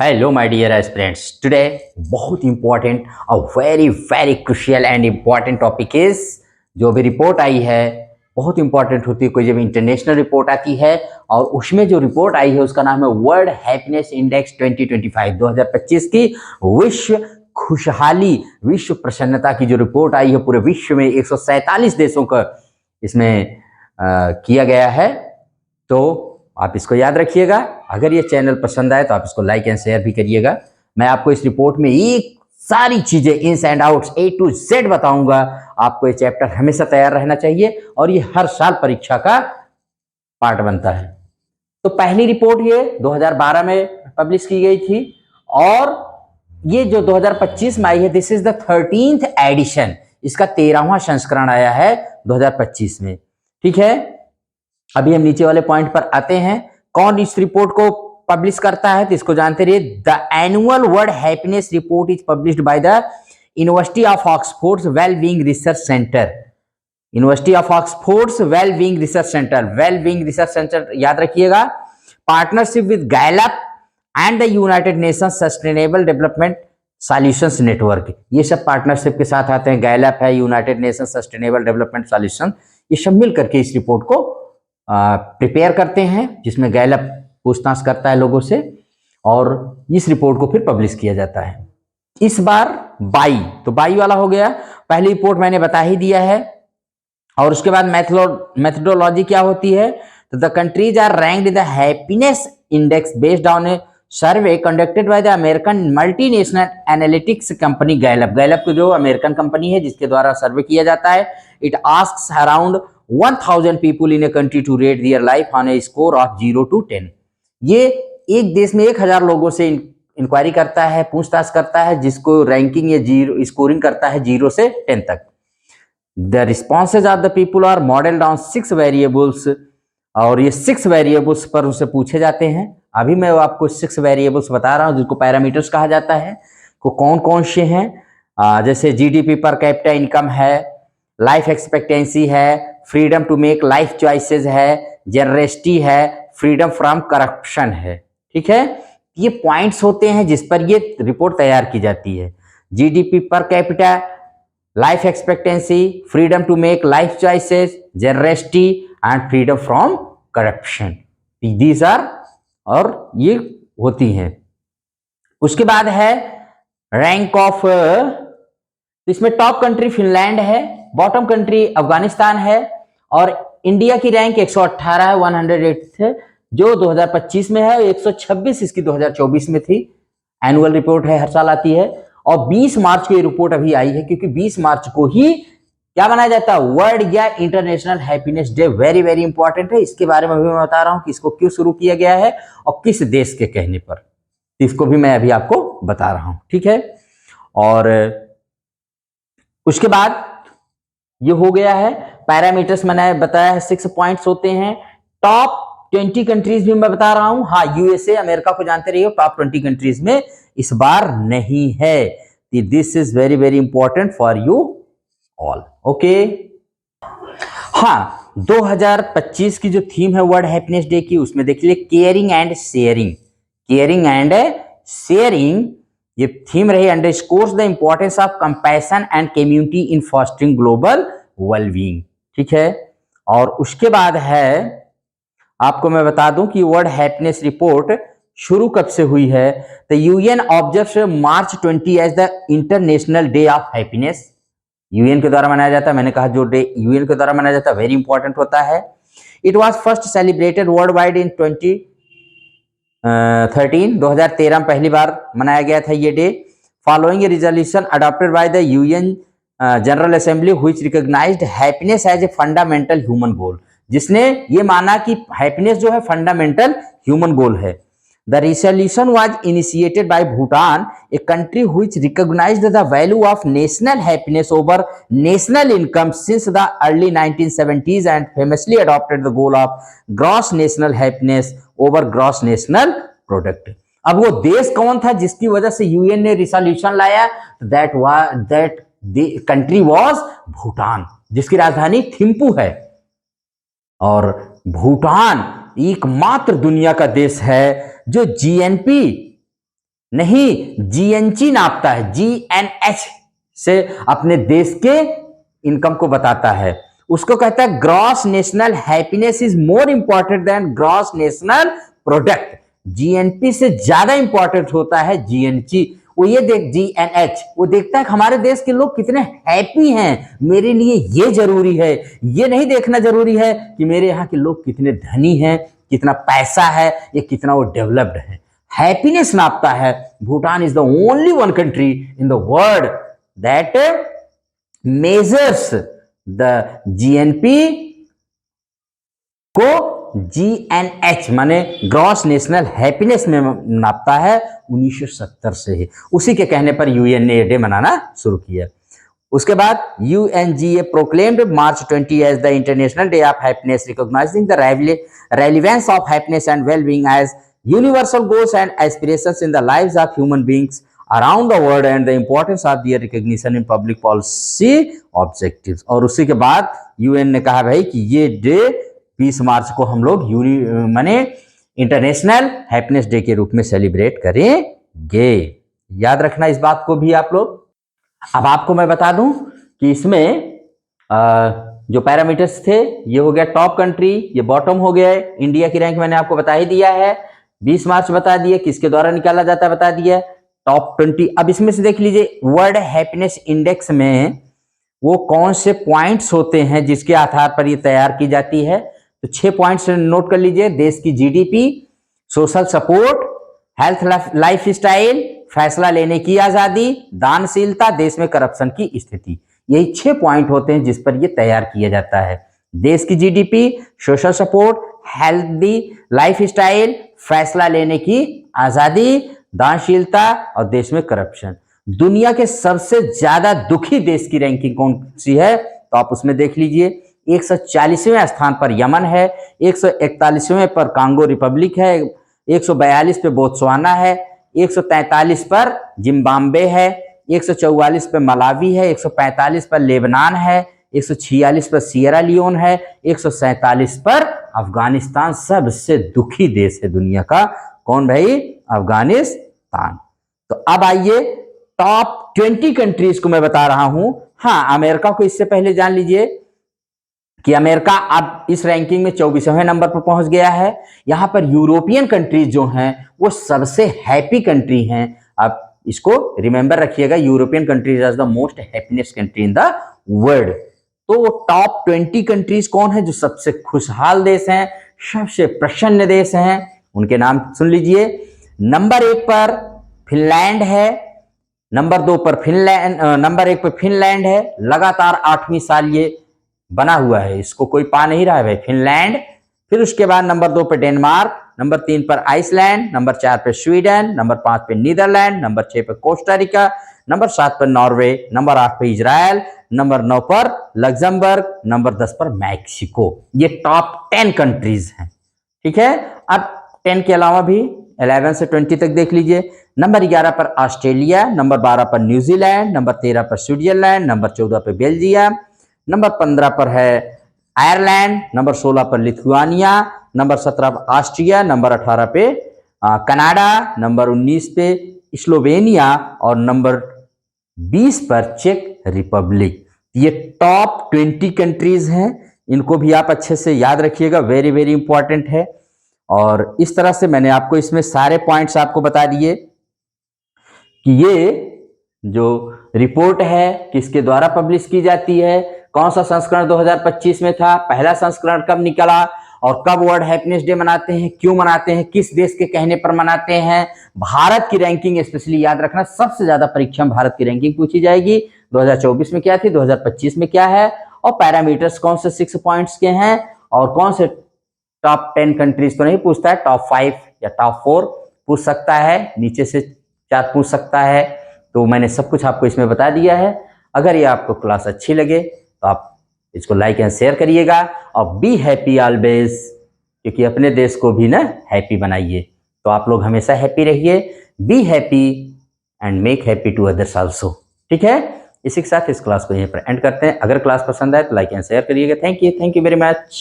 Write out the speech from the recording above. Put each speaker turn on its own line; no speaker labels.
Hello my dear aspirants, today बहुत important और very very crucial and important topic is जो भी report आई है बहुत इंपॉर्टेंट होती है। कोई जब इंटरनेशनल रिपोर्ट आती है और उसमें जो रिपोर्ट आई है उसका नाम है वर्ल्ड हैप्पीनेस इंडेक्स 2025 की विश्व खुशहाली विश्व प्रसन्नता की जो रिपोर्ट आई है पूरे विश्व में 147 देशों का इसमें किया गया है। तो आप इसको याद रखिएगा। अगर ये चैनल पसंद आए तो आप इसको लाइक एंड शेयर भी करिएगा। मैं आपको इस रिपोर्ट में एक सारी चीजें ins and outs A to Z बताऊंगा। आपको ये चैप्टर हमेशा तैयार रहना चाहिए और ये हर साल परीक्षा का पार्ट बनता है। तो पहली रिपोर्ट ये 2012 में पब्लिश की गई थी और ये जो 2025 में आई है this is the 13th addition. इसका 13वां संस्करण आया है 2025 में। ठीक है, अभी हम नीचे वाले पॉइंट पर आते हैं। कौन इस रिपोर्ट को पब्लिश करता है तो इसको जानते रहिए। The annual world happiness report is published by the university of Oxford well being research centre. University of Oxford well being research centre, well being research centre याद रखिएगा। Partnership with Gallup and the United Nations sustainable development solutions network, ये सब partnership के साथ आते हैं। Gallup है, United Nations sustainable development solution, ये सब मिल करके इस रिपोर्ट को प्रिपेयर करते हैं, जिसमें गैलप पूछताछ करता है लोगों से और इस रिपोर्ट को फिर पब्लिश किया जाता है। इस बार 22 तो 22 वाला हो गया। पहली रिपोर्ट मैंने बता ही दिया है। और उसके बाद मेथोडोलॉजी क्या होती है तो the countries are ranked in the happiness index based on a survey conducted by the American multinational analytics company Gallup. Gallup जो अमेरिकन कंपनी है जिसके द्वारा सर्वे किया जाता है। It asks around 1000 people in a country to rate their life on a score of 0 to 10। ये एक देश में 1000 लोगों से इंक्वायरी करता है, पूछताछ करता है, जिसको रैंकिंग या जीरो स्कोरिंग करता है 0 से 10 तक। The responses of the people are modelled on 6 variables और ये 6 वेरिएबल्स पर उनसे पूछे जाते हैं। अभी मैं आपको 6 वेरिएबल्स बता रहा हूँ जिसको पैरामीटर्स कहा जाता है। को कौन कौन से हैं जैसे जीडीपी पर कैपिटा इनकम है, लाइफ एक्सपेक्टेंसी है, freedom to make life choices है, जनरेसिटी है, फ्रीडम फ्रॉम करप्शन है। ठीक है, ये पॉइंट्स होते हैं जिस पर ये रिपोर्ट तैयार की जाती है। GDP per capita, life expectancy, freedom to make life choices, generosity and freedom from corruption, these are और ये होती हैं। उसके बाद है रैंक ऑफ, इसमें टॉप कंट्री फिनलैंड है, बॉटम कंट्री अफगानिस्तान है और इंडिया की रैंक 118 है, 108 है जो 2025 में है। 126 इसकी 2024 में थी। एनुअल रिपोर्ट है, हर साल आती है और 20 मार्च को ये रिपोर्ट अभी आई है क्योंकि 20 मार्च को ही क्या मनाया जाता है, वर्ल्ड या international happiness day. Very very important है। इसके बारे में भी मैं बता रहा हूं कि इसको क्यों शुरू किया गया है और किस देश के कहने पर, इसको भी मैं अभी आपको बता रहा हूं। ठीक है, और उसके बाद ये हो गया है पैरामीटर्स मैंने बताया है, 6 पॉइंट्स होते हैं। टॉप 20 कंट्रीज भी मैं बता रहा हूं। हाँ, यूएसए अमेरिका को जानते रहिए, टॉप 20 कंट्रीज में इस बार नहीं है। This is very very important for you all. Okay, हाँ, 2025 की जो थीम है वर्ल्ड हैप्पीनेस डे की, उसमें देख लीजिए caring and sharing. Caring and sharing ये थीम रही। Underscores the importance of compassion and community in fostering global wellbeing. ठीक है, और उसके बाद है आपको मैं बता दूं कि वर्ल्ड हैप्पीनेस रिपोर्ट शुरू कब से हुई है। तो UN observes March 20 as the international day of happiness. UN के द्वारा मनाया जाता है। मैंने कहा जो डे यूएन के द्वारा मनाया जाता है वेरी इंपॉर्टेंट होता है। It was first celebrated world wide in 2013 में पहली बार मनाया गया था ये day. Following a resolution adopted by the UN general assembly which recognized happiness as a fundamental human goal, जिसने ये माना कि हैप्पीनेस जो है फंडामेंटल ह्यूमन गोल है। The resolution was initiated by Bhutan, a country which recognised the value of national happiness over national income since the early 1970s and famously adopted the goal of gross national happiness over gross national product. अब वो देश कौन था जिसकी वजह से UN ने resolution लाया? दैट कंट्री वॉज भूटान, जिसकी राजधानी थिम्पू है। और भूटान एकमात्र दुनिया का देश है जो जीएनपी नहीं, जीएनची नापता है, जीएनएच से अपने देश के इनकम को बताता है। उसको कहता है gross national happiness is more important than gross national product. GNP से ज्यादा इंपॉर्टेंट होता है जीएनची। वो ये देख, जीएनएच वो देखता है कि हमारे देश के लोग कितने हैप्पी हैं, मेरे लिए ये जरूरी है। ये नहीं देखना जरूरी है कि मेरे यहाँ के लोग कितने धनी हैं, कितना पैसा है, या कितना वो डेवलप्ड है। हैप्पीनेस नापता है। Bhutan is the only one country in the world that measures the GNP को जीएनएच माने ग्रॉस नेशनल हैप्पीनेस में नापता है 1970 से ही। उसी के कहने पर यूएन ने डे मनाना शुरू किया। उसके बाद UNGA proclaimed March 20 as the International Day of Happiness, recognizing the relevance of happiness and well-being as universal goals and aspirations in the lives of human beings around the world and the importance of their recognition in public policy objectives। और उसी के बाद UN ने कहा भाई कि ये day 20 मार्च को हम लोग माने इंटरनेशनल हैप्पीनेस डे के रूप में सेलिब्रेट करेंगे। याद रखना इस बात को भी आप लोग। अब आपको मैं बता दूं कि इसमें जो पैरामीटर्स थे, ये हो गया टॉप कंट्री, ये बॉटम हो गया। इंडिया की रैंक मैंने आपको बता ही दिया है, 20 मार्च बता दिया, किसके द्वारा निकाला जाता है बता दिया, टॉप 20। अब इसमें से देख लीजिए वर्ल्ड हैप्पीनेस इंडेक्स में वो कौन से पॉइंट्स होते हैं जिसके आधार पर ये तैयार की जाती है। तो 6 पॉइंट्स नोट कर लीजिए। देश की GDP, social support, health life style, फैसला लेने की आजादी, दानशीलता, देश में करप्शन की स्थिति। यही 6 पॉइंट होते हैं जिस पर यह तैयार किया जाता है। देश की GDP, social support, healthy life style, फैसला लेने की आजादी, दानशीलता और देश में करप्शन। दुनिया के सबसे ज्यादा दुखी देश की रैंकिंग कौन सी है, तो आप उसमें देख लीजिए। 140वें स्थान पर यमन है, 141वें पर कांगो रिपब्लिक है, 142 पे बोत्सवाना है, 143 पर जिम्बाब्वे है, 144 पे मलावी है, 145 पर लेबनान है, 146 पर सियरा लियोन है, 147 पर अफगानिस्तान। सबसे दुखी देश है दुनिया का कौन भाई, अफगानिस्तान। तो अब आइए टॉप 20 कंट्रीज को मैं बता रहा हूं। हाँ, अमेरिका को इससे पहले जान लीजिए कि अमेरिका अब इस रैंकिंग में 24वें नंबर पर पहुंच गया है। यहां पर यूरोपियन कंट्रीज जो हैं वो सबसे हैप्पी कंट्री हैं। आप इसको रिमेंबर रखिएगा, European countries are the most happiest country in the world. तो टॉप 20 कंट्रीज कौन है जो सबसे खुशहाल देश हैं, सबसे प्रसन्न देश हैं, उनके नाम सुन लीजिए। नंबर 1 पर फिनलैंड है, नंबर 2 पर नंबर 1 पर फिनलैंड है। लगातार 8वीं साल ये बना हुआ है, इसको कोई पा नहीं रहा है भाई, फिनलैंड। फिर उसके बाद नंबर 2 पे डेनमार्क, नंबर 3 पर आइसलैंड, नंबर 4 पे स्वीडन, नंबर 5 पे नीदरलैंड, नंबर 6 पे कोस्टारिका, नंबर 7 पर नॉर्वे, नंबर 8 पे इजराइल, नंबर 9 पर लग्जमबर्ग, नंबर 10 पर मैक्सिको। ये टॉप 10 कंट्रीज हैं। ठीक है, अब 10 के अलावा भी 11 से 20 तक देख लीजिए। नंबर 11 पर ऑस्ट्रेलिया, नंबर 12 पर न्यूजीलैंड, नंबर 13 पर स्विट्जरलैंड, नंबर 14 पर बेल्जियम, नंबर 15 पर है आयरलैंड, नंबर 16 पर लिथुआनिया, नंबर 17 पर ऑस्ट्रिया, नंबर 18 पे कनाडा, नंबर 19 पे स्लोवेनिया और नंबर 20 पर चेक रिपब्लिक। ये टॉप 20 कंट्रीज हैं, इनको भी आप अच्छे से याद रखिएगा, वेरी वेरी इंपॉर्टेंट है। और इस तरह से मैंने आपको इसमें सारे पॉइंट्स आपको बता दिए कि ये जो रिपोर्ट है किसके द्वारा पब्लिश की जाती है, कौन सा संस्करण 2025 में था, पहला संस्करण कब निकला और कब वर्ल्ड हैप्पीनेस डे मनाते हैं, क्यों मनाते हैं, किस देश के कहने पर मनाते हैं। भारत की रैंकिंग स्पेशली याद रखना, सबसे ज्यादा परीक्षा में भारत की रैंकिंग पूछी जाएगी। 2024 में क्या थी, 2025 में क्या है, और पैरामीटर्स कौन से 6 पॉइंट्स के हैं, और कौन से टॉप 10 कंट्रीज तो नहीं पूछता है, टॉप 5 या टॉप 4 पूछ सकता है, नीचे से 4 पूछ सकता है। तो मैंने सब कुछ आपको इसमें बता दिया है। अगर ये आपको क्लास अच्छी लगे तो आप इसको लाइक एंड शेयर करिएगा, और बी हैप्पी ऑलवेज, क्योंकि अपने देश को भी ना हैप्पी बनाइए। तो आप लोग हमेशा हैप्पी रहिए, be happy and make happy to others also. ठीक है, इसी के साथ इस क्लास को यहीं पर एंड करते हैं। अगर क्लास पसंद आए तो लाइक एंड शेयर करिएगा। Thank you very much.